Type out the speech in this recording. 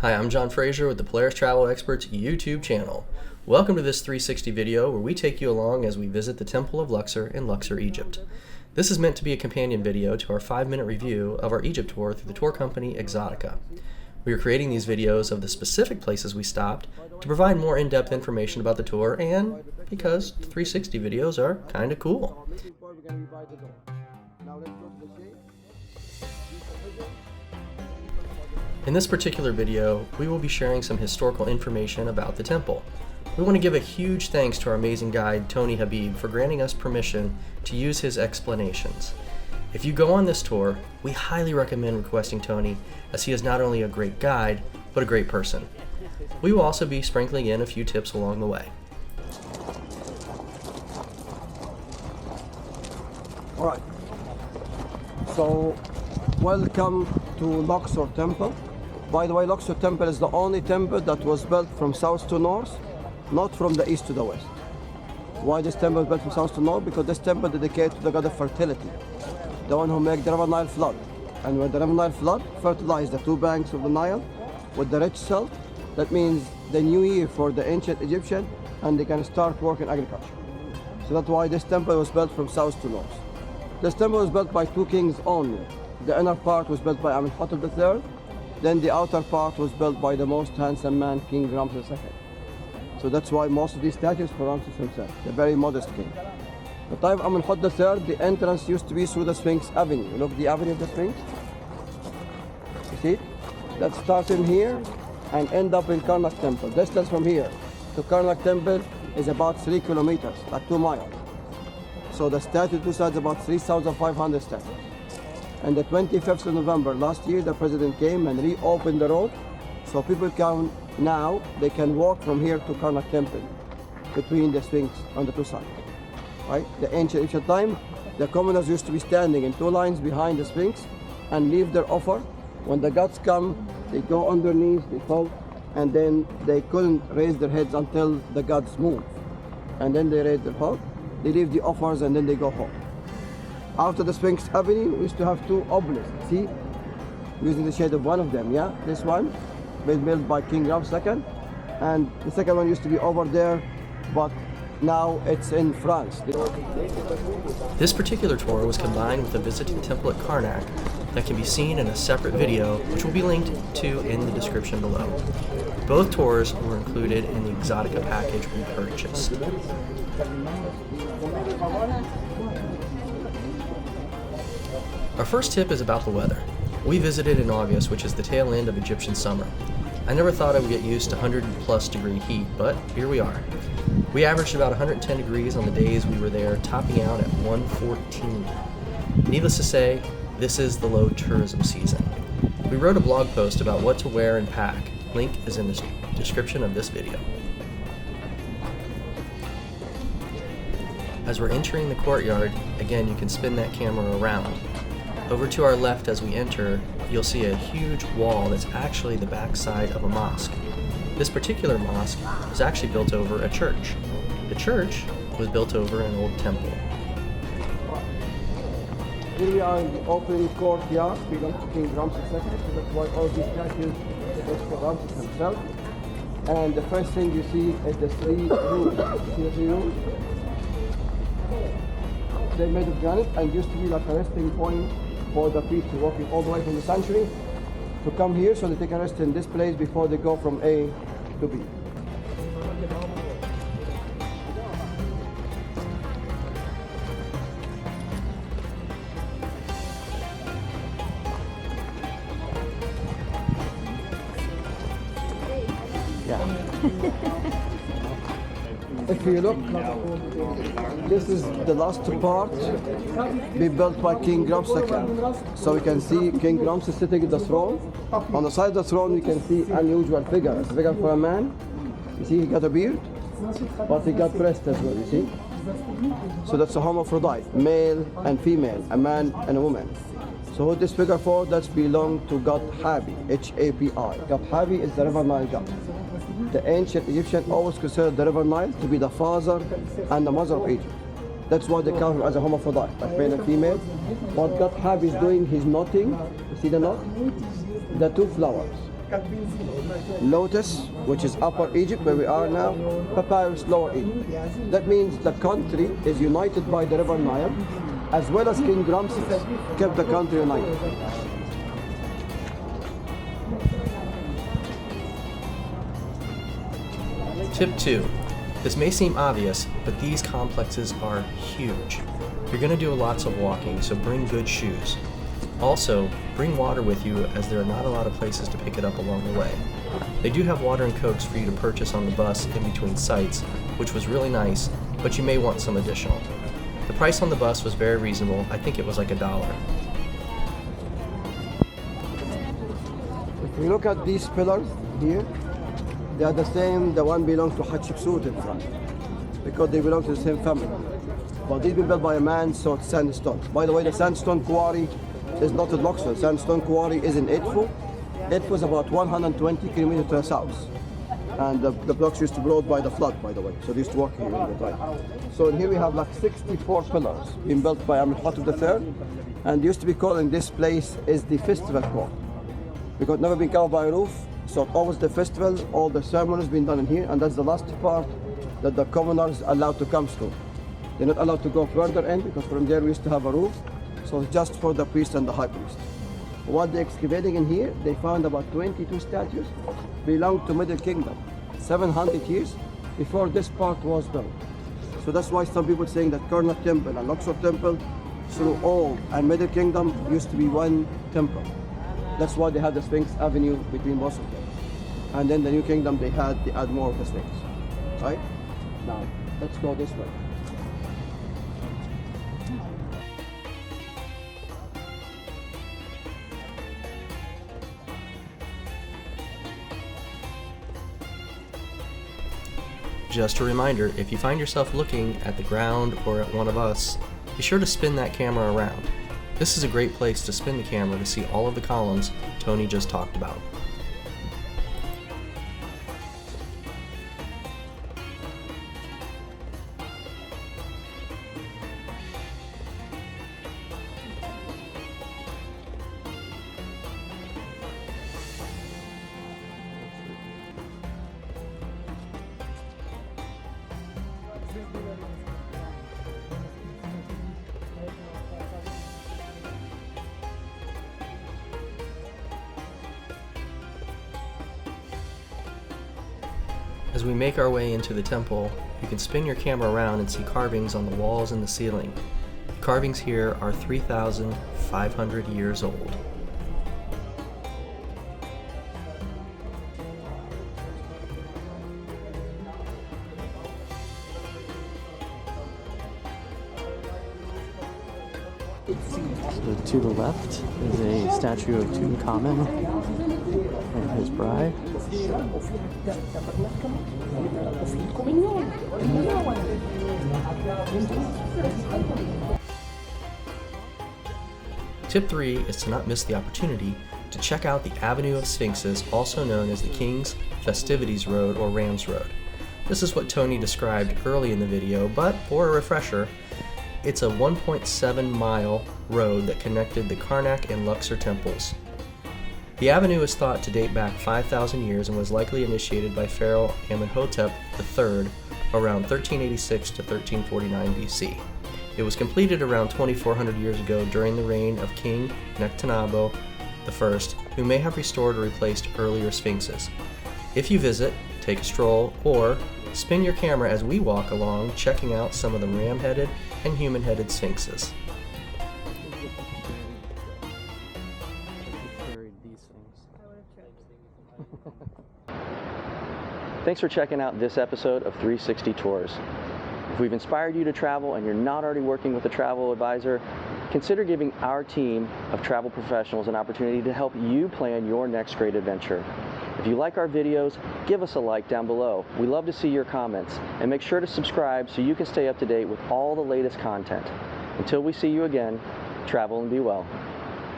Hi, I'm John Fraser with the Polaris Travel Experts YouTube channel. Welcome to this 360 video where we take you along as we visit the Temple of Luxor in Luxor, Egypt. This is meant to be a companion video to our 5-minute review of our Egypt tour through the tour company Exoticca. We are creating these videos of the specific places we stopped to provide more in-depth information about the tour and because 360 videos are kind of cool. In this particular video, we will be sharing some historical information about the temple. We want to give a huge thanks to our amazing guide, Tony Habib, for granting us permission to use his explanations. If you go on this tour, we highly recommend requesting Tony, as he is not only a great guide, but a great person. We will also be sprinkling in a few tips along the way. Alright, so welcome to Luxor Temple. By the way, Luxor Temple is the only temple that was built from south to north, not from the east to the west. Why this temple was built from south to north? Because this temple is dedicated to the god of fertility, the one who made the River Nile flood. And when the River Nile flood fertilized the two banks of the Nile with the rich salt, that means the new year for the ancient Egyptian, and they can start working agriculture. So that's why this temple was built from south to north. This temple was built by two kings only. The inner part was built by Amenhotep III, then the outer part was built by the most handsome man, King Ramses II. So that's why most of these statues for Ramses himself, the very modest king. The time of Amenhotep III, the entrance used to be through the Sphinx Avenue. You look, the Avenue of the Sphinx. You see? That starts in here and end up in Karnak Temple. Distance from here to Karnak Temple is about 3 kilometers, like 2 miles. So the statue two sides about 3,500 statues. And the 25th of November last year, the president came and reopened the road, so people can now, they can walk from here to Karnak Temple between the Sphinx on the two sides. Right? The ancient Egyptian time, the commoners used to be standing in 2 lines behind the Sphinx and leave their offer. When the gods come, they go on their knees, they fall, and then they couldn't raise their heads until the gods move. And then they raise their head, they leave the offers, and then they go home. After the Sphinx Avenue, we used to have 2 obelisks, see? Using the shade of one of them, yeah? This one, built by King Ramses II, and the second one used to be over there, but now it's in France. This particular tour was combined with a visit to the temple at Karnak that can be seen in a separate video, which will be linked to in the description below. Both tours were included in the Exoticca package we purchased. Our first tip is about the weather. We visited in August, which is the tail end of Egyptian summer. I never thought I would get used to 100+ degree heat, but here we are. We averaged about 110 degrees on the days we were there, topping out at 114. Needless to say, this is the low tourism season. We wrote a blog post about what to wear and pack. Link is in the description of this video. As we're entering the courtyard, again you can spin that camera around. Over to our left as we enter, you'll see a huge wall that's actually the backside of a mosque. This particular mosque was actually built over a church. The church was built over an old temple. Here we are in the open courtyard, belongs to King Ramses II, so that's why all these statues is for Ramses himself. And the first thing you see is the 3 rooms. See the 3 rooms? They're made of granite and used to be like a resting point for the priests walking all the way from the sanctuary to come here so that they can rest in this place before they go from A to B. If you look, this is the last part be built by King Ramses II. So we can see King Ramses sitting at the throne. On the side of the throne we can see unusual figure. It's a figure for a man. You see he got a beard, but he got breast as well, you see? So that's a hermaphrodite, male and female, a man and a woman. So who this figure for? That's belong to God Hapi, H-A-P-I. God Hapi is the River Nile god. The ancient Egyptians always considered the River Nile to be the father and the mother of Egypt. That's why they count him as a hermaphrodite, like male and female. What God Hapi is doing, he's knotting, you see the knot? The 2 flowers. Lotus, which is Upper Egypt, where we are now. Papyrus, Lower Egypt. That means the country is united by the River Nile, as well as King Ramses kept the country united. Tip 2. This may seem obvious, but these complexes are huge. You're going to do lots of walking, so bring good shoes. Also, bring water with you, as there are not a lot of places to pick it up along the way. They do have water and cokes for you to purchase on the bus in between sites, which was really nice, but you may want some additional. The price on the bus was very reasonable. I think it was like $1. If we look at these pillars here, they are the same. The one belongs to Hatshepsut in front, because they belong to the same family. But these been built by a man, so it's sandstone. By the way, the sandstone quarry is not in Luxor. Sandstone quarry is in Edfu. Edfu is about 120 kilometers to the south. And the blocks used to be brought by the flood, by the way. So they used to work here all the time. So here we have like 64 pillars being built by Amenhotep III. And used to be calling this place is the festival court, because it never been covered by a roof. So it always the festival, all the ceremonies being done in here. And that's the last part that the commoners are allowed to come through. They're not allowed to go further in, because from there we used to have a roof. So it's just for the priest and the high priest. While they're excavating in here, they found about 22 statues belong to Middle Kingdom, 700 years before this part was built. So that's why some people saying that Karnak Temple and Luxor Temple, through Old and Middle Kingdom, used to be one temple. That's why they had the Sphinx Avenue between both of them. And then the New Kingdom, they add more of the Sphinx. Right? Now, let's go this way. Just a reminder, if you find yourself looking at the ground or at one of us, be sure to spin that camera around. This is a great place to spin the camera to see all of the columns Tony just talked about. As we make our way into the temple, you can spin your camera around and see carvings on the walls and the ceiling. The carvings here are 3,500 years old. So to the left is a statue of Tutankhamun and his bride. Tip 3 is to not miss the opportunity to check out the Avenue of Sphinxes, also known as the King's Festivities Road or Rams Road. This is what Tony described early in the video, but for a refresher, it's a 1.7 mile road that connected the Karnak and Luxor temples. The avenue is thought to date back 5,000 years and was likely initiated by Pharaoh Amenhotep III around 1386 to 1349 BC. It was completed around 2,400 years ago during the reign of King Nectanebo I, who may have restored or replaced earlier sphinxes. If you visit, take a stroll, or spin your camera as we walk along, checking out some of the ram-headed and human-headed sphinxes. Thanks for checking out this episode of 360 Tours. If we've inspired you to travel and you're not already working with a travel advisor, consider giving our team of travel professionals an opportunity to help you plan your next great adventure. If you like our videos, give us a like down below. We love to see your comments, and make sure to subscribe so you can stay up to date with all the latest content. Until we see you again, travel and be well.